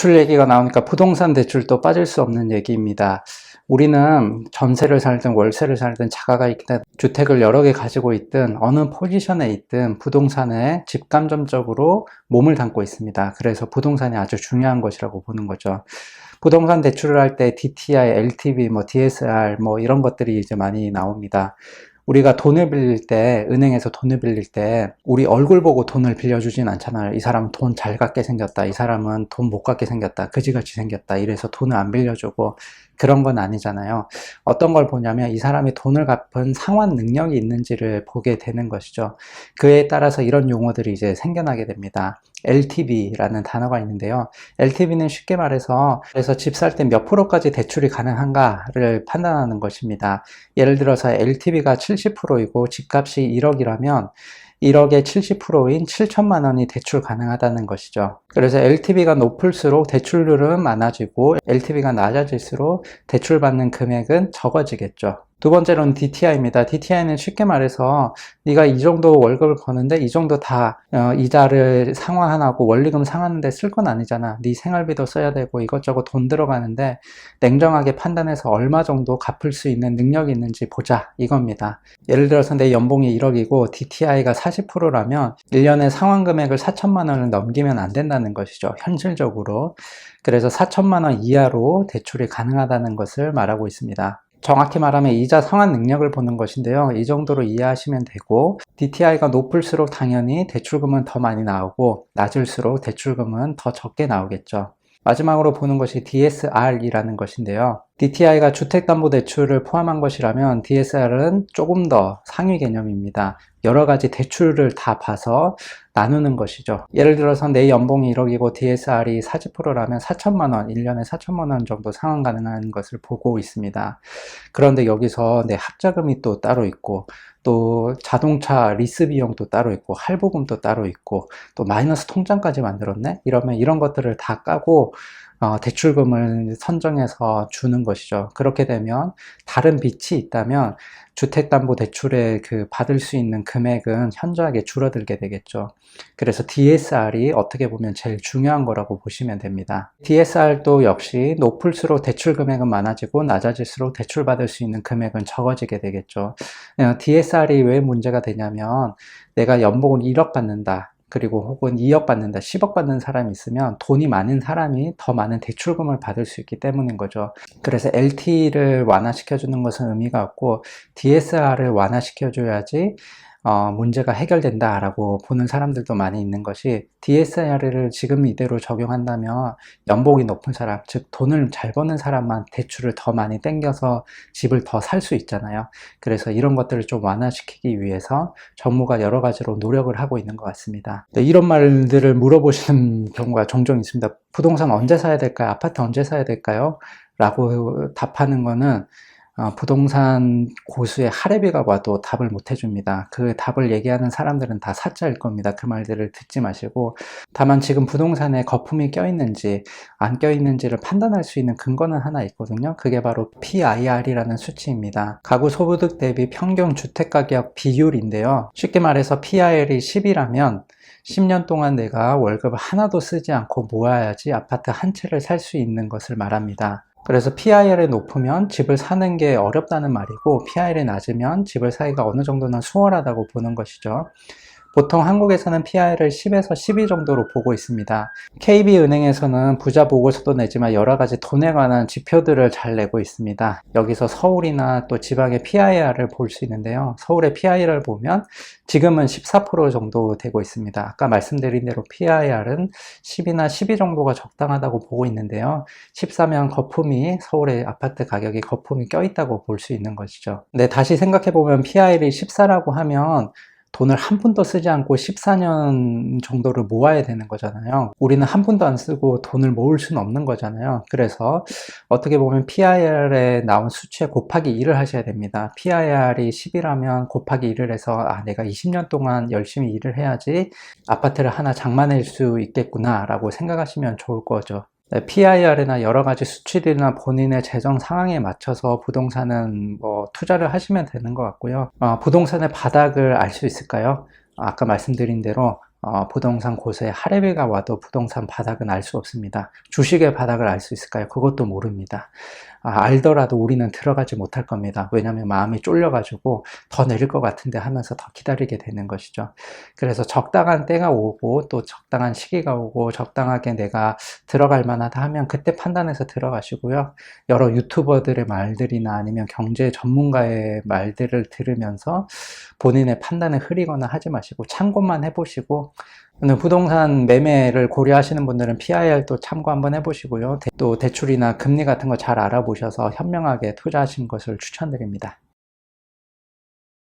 대출 얘기가 나오니까 부동산 대출도 빠질 수 없는 얘기입니다. 우리는 전세를 살든 월세를 살든 자가가 있든 주택을 여러 개 가지고 있든 어느 포지션에 있든 부동산에 직감점적으로 몸을 담고 있습니다. 그래서 부동산이 아주 중요한 것이라고 보는 거죠. 부동산 대출을 할 때 DTI, LTV, DSR 이런 것들이 이제 많이 나옵니다. 우리가 돈을 빌릴 때, 은행에서 돈을 빌릴 때 우리 얼굴 보고 돈을 빌려주진 않잖아요. 이 사람은 돈 잘 갖게 생겼다, 이 사람은 돈 못 갖게 생겼다, 그지같이 생겼다, 이래서 돈을 안 빌려주고 그런 건 아니잖아요. 어떤 걸 보냐면 이 사람이 돈을 갚은 상환 능력이 있는지를 보게 되는 것이죠. 그에 따라서 이런 용어들이 이제 생겨나게 됩니다. LTV라는 단어가 있는데요. LTV는 쉽게 말해서 그래서 집 살 때 몇 프로까지 대출이 가능한가를 판단하는 것입니다. 예를 들어서 LTV가 70%이고 집값이 1억이라면 1억의 70%인 7천만 원이 대출 가능하다는 것이죠. 그래서 LTV가 높을수록 대출률은 많아지고 LTV가 낮아질수록 대출받는 금액은 적어지겠죠. 두 번째로는 DTI입니다. DTI는 쉽게 말해서 네가 이 정도 월급을 버는데 이 정도 다 이자를 상환하고 원리금 상환하는데 쓸 건 아니잖아. 네 생활비도 써야 되고 이것저것 돈 들어가는데 냉정하게 판단해서 얼마 정도 갚을 수 있는 능력이 있는지 보자, 이겁니다. 예를 들어서 내 연봉이 1억이고 DTI가 40%라면 1년에 상환 금액을 4천만 원을 넘기면 안 된다는 것이죠, 현실적으로. 그래서 4천만 원 이하로 대출이 가능하다는 것을 말하고 있습니다. 정확히 말하면 이자 상환 능력을 보는 것인데요. 이 정도로 이해하시면 되고, DTI가 높을수록 당연히 대출금은 더 많이 나오고 낮을수록 대출금은 더 적게 나오겠죠. 마지막으로 보는 것이 DSR이라는 것인데요. DTI가 주택담보대출을 포함한 것이라면 DSR은 조금 더 상위 개념입니다. 여러 가지 대출을 다 봐서 나누는 것이죠. 예를 들어서 내 연봉이 1억이고 DSR이 40%라면 4천만 원, 1년에 4천만 원 정도 상환 가능한 것을 보고 있습니다. 그런데 여기서 내 학자금이 또 따로 있고, 또 자동차 리스 비용도 따로 있고, 할부금도 따로 있고, 또 마이너스 통장까지 만들었네? 이러면 이런 것들을 다 까고 대출금을 선정해서 주는 것이죠. 그렇게 되면 다른 빚이 있다면 주택담보대출에 받을 수 있는 금액은 현저하게 줄어들게 되겠죠. 그래서 DSR이 어떻게 보면 제일 중요한 거라고 보시면 됩니다. DSR도 역시 높을수록 대출 금액은 많아지고 낮아질수록 대출받을 수 있는 금액은 적어지게 되겠죠. DSR이 왜 문제가 되냐면 내가 연봉을 1억 받는다, 그리고 혹은 2억 받는다, 10억 받는 사람이 있으면 돈이 많은 사람이 더 많은 대출금을 받을 수 있기 때문인 거죠. 그래서 LT를 완화시켜주는 것은 의미가 없고 DSR을 완화시켜줘야지 문제가 해결된다라고 보는 사람들도 많이 있는 것이, DSR을 지금 이대로 적용한다면 연봉이 높은 사람, 즉 돈을 잘 버는 사람만 대출을 더 많이 땡겨서 집을 더 살 수 있잖아요. 그래서 이런 것들을 좀 완화시키기 위해서 정부가 여러 가지로 노력을 하고 있는 것 같습니다. 이런 말들을 물어보시는 경우가 종종 있습니다. 부동산 언제 사야 될까요? 아파트 언제 사야 될까요? 라고 답하는 거는 부동산 고수의 하레비가 와도 답을 못 해줍니다. 그 답을 얘기하는 사람들은 다 사짜일 겁니다. 그 말들을 듣지 마시고, 다만 지금 부동산에 거품이 껴있는지 안 껴있는지를 판단할 수 있는 근거는 하나 있거든요. 그게 바로 PIR이라는 수치입니다. 가구 소득 대비 평균 주택가격 비율인데요. 쉽게 말해서 PIR이 10이라면 10년 동안 내가 월급을 하나도 쓰지 않고 모아야지 아파트 한 채를 살 수 있는 것을 말합니다. 그래서 PIR이 높으면 집을 사는 게 어렵다는 말이고, PIR이 낮으면 집을 사기가 어느 정도는 수월하다고 보는 것이죠. 보통 한국에서는 PIR을 10에서 12 정도로 보고 있습니다. KB은행에서는 부자 보고서도 내지만 여러 가지 돈에 관한 지표들을 잘 내고 있습니다. 여기서 서울이나 또 지방의 PIR을 볼 수 있는데요. 서울의 PIR을 보면 지금은 14% 정도 되고 있습니다. 아까 말씀드린 대로 PIR은 10이나 12 정도가 적당하다고 보고 있는데요. 14면 거품이, 서울의 아파트 가격이 거품이 껴있다고 볼 수 있는 것이죠. 근데 다시 생각해보면 PIR이 14라고 하면 돈을 한 푼도 쓰지 않고 14년 정도를 모아야 되는 거잖아요. 우리는 한 푼도 안 쓰고 돈을 모을 수는 없는 거잖아요. 그래서 어떻게 보면 PIR에 나온 수치에 곱하기 2를 하셔야 됩니다. PIR이 10이라면 곱하기 2를 해서 내가 20년 동안 열심히 일을 해야지 아파트를 하나 장만할 수 있겠구나 라고 생각하시면 좋을 거죠. PIR이나 여러 가지 수치들이나 본인의 재정 상황에 맞춰서 부동산은 투자를 하시면 되는 것 같고요. 부동산의 바닥을 알 수 있을까요? 아까 말씀드린 대로 부동산 고세에 하레비가 와도 부동산 바닥은 알 수 없습니다. 주식의 바닥을 알 수 있을까요? 그것도 모릅니다. 알더라도 우리는 들어가지 못할 겁니다. 왜냐하면 마음이 쫄려가지고 더 내릴 것 같은데 하면서 더 기다리게 되는 것이죠. 그래서 적당한 때가 오고 또 적당한 시기가 오고 적당하게 내가 들어갈 만하다 하면 그때 판단해서 들어가시고요. 여러 유튜버들의 말들이나 아니면 경제 전문가의 말들을 들으면서 본인의 판단을 흐리거나 하지 마시고 참고만 해보시고, 부동산 매매를 고려하시는 분들은 PIR도 참고 한번 해보시고요. 또 대출이나 금리 같은 거 잘 알아보셔서 현명하게 투자하시는 것을 추천드립니다.